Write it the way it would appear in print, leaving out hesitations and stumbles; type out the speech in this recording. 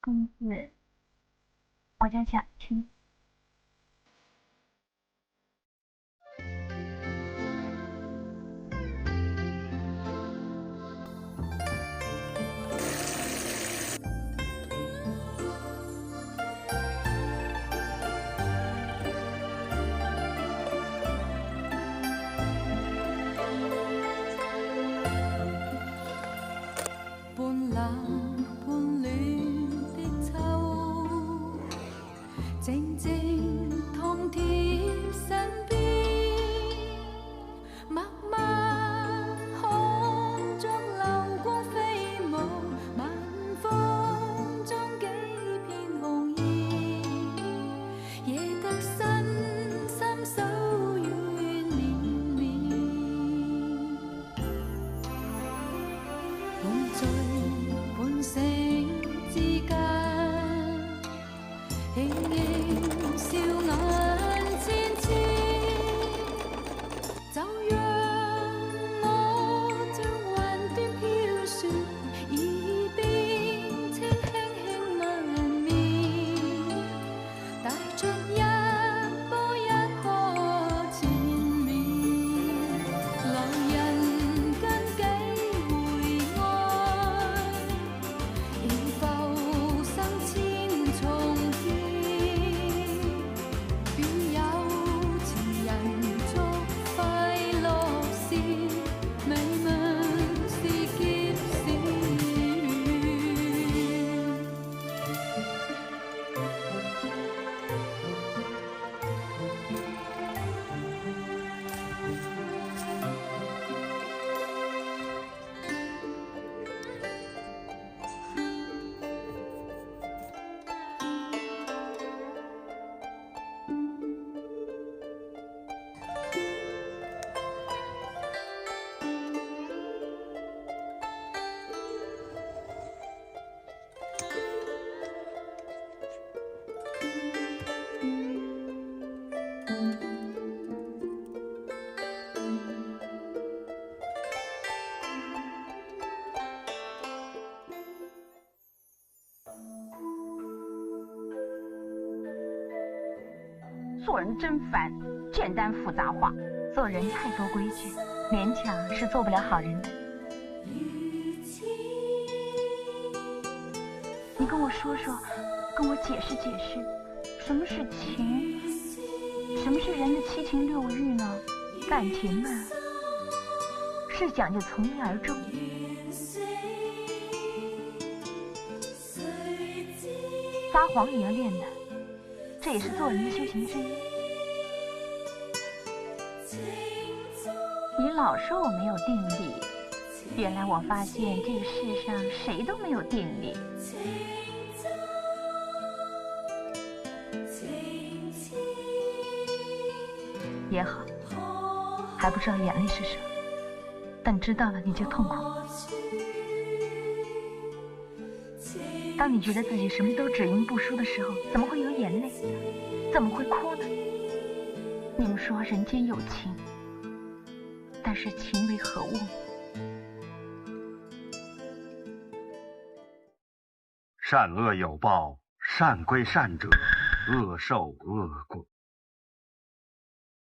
公子，我叫小青。半冷半暖的秋，靜靜躺貼身邊，默默看着流光飛舞，晚風中幾片紅葉，惹得身心手軟綿綿。半醉半醒之間，輕輕笑眼千千，就讓我將雲端飄雪，耳邊輕輕問眠，帶進一波一波纏綿，浪人跟幾回愛，仍浮生千重天，願有情人祝快樂時，美夢是劫是緣。做人真烦，简单复杂化，做人太多规矩，勉强是做不了好人的。你跟我说说，跟我解释解释，什么是情，什么是人的七情六欲呢？感情嘛，是讲究从一而终。撒谎也要练的，这也是做人的修行之一。你老说我没有定力，原来我发现这个世上谁都没有定力。也好，还不知道眼泪是什么，等知道了你就痛苦。当你觉得自己什么都只赢不输的时候，怎么会有眼泪？怎么会哭呢？你们说人间有情，但是情为何物？善恶有报，善归善者，恶受恶果。